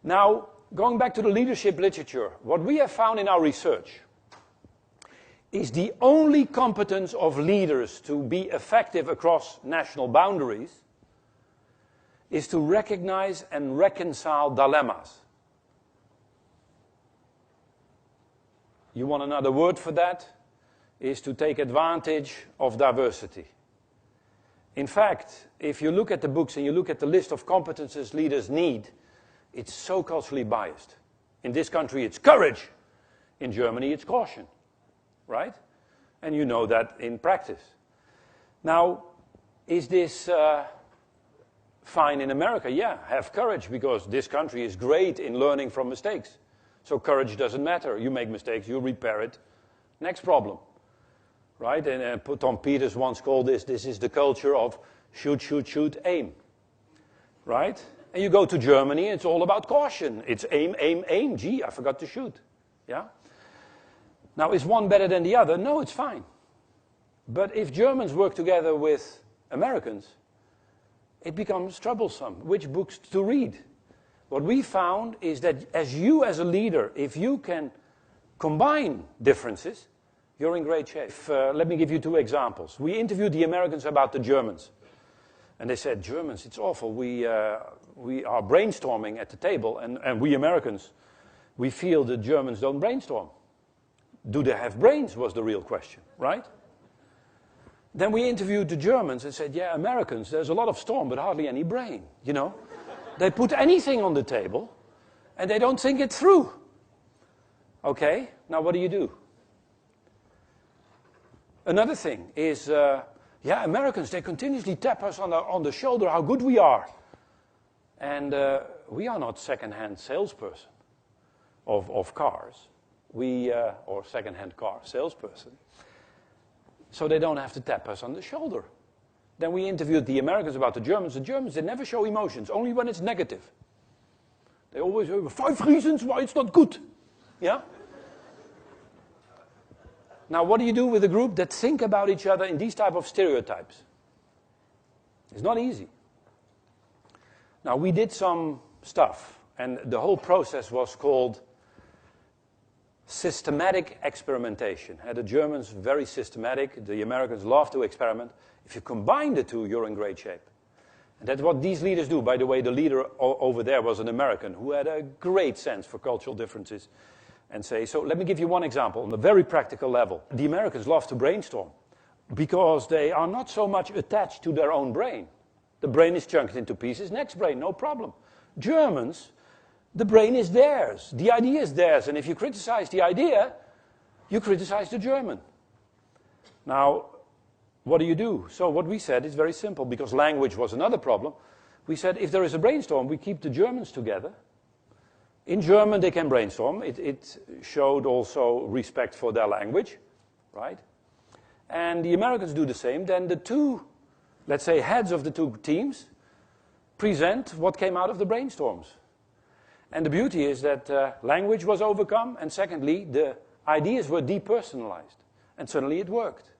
Now, going back to the leadership literature, what we have found in our research is the only competence of leaders to be effective across national boundaries is to recognize and reconcile dilemmas. You want another word for that? Is to take advantage of diversity. In fact, if you look at the books and you look at the list of competences leaders need, it's so culturally biased. In this country, it's courage. In Germany, it's caution. Right? And you know that in practice. Now, is this fine in America? Yeah, have courage, because this country is great in learning from mistakes. So courage doesn't matter. You make mistakes, you repair it. Next problem. Right? And Tom Peters once called this is the culture of shoot, shoot, shoot, aim. Right? And you go to Germany, it's all about caution. It's aim, aim, aim. Gee, I forgot to shoot. Yeah? Now, is one better than the other? No, it's fine. But if Germans work together with Americans, it becomes troublesome. Which books to read? What we found is that as a leader, if you can combine differences, you're in great shape. Let me give you 2 examples. We interviewed the Americans about the Germans. And they said, Germans, it's awful. We are brainstorming at the table, and we Americans, we feel the Germans don't brainstorm. Do they have brains, was the real question, right? Then we interviewed the Germans and said, yeah, Americans, there's a lot of storm, but hardly any brain, you know? They put anything on the table, and they don't think it through. Okay, now what do? Another thing is, yeah, Americans, they continuously tap us on the shoulder how good we are. And we are not second-hand salesperson of cars. Or second-hand car salesperson. So they don't have to tap us on the shoulder. Then we interviewed the Americans about the Germans. The Germans, they never show emotions, only when it's negative. They always have 5 reasons why it's not good. Yeah? Now, what do you do with a group that think about each other in these type of stereotypes? It's not easy. Now, we did some stuff, and the whole process was called systematic experimentation. The Germans, very systematic. The Americans love to experiment. If you combine the 2, you're in great shape. And that's what these leaders do. By the way, the leader over there was an American who had a great sense for cultural differences. And so let me give you one example on a very practical level. The Americans love to brainstorm because they are not so much attached to their own brain. The brain is chunked into pieces, next brain, no problem. Germans, the brain is theirs. The idea is theirs. And if you criticize the idea, you criticize the German. Now, what do? So what we said is very simple, because language was another problem. We said, if there is a brainstorm, we keep the Germans together. In German, they can brainstorm. It showed also respect for their language, right? And the Americans do the same. Then the 2, let's say, heads of the 2 teams present what came out of the brainstorms. And the beauty is that language was overcome, and secondly, the ideas were depersonalized. And suddenly it worked.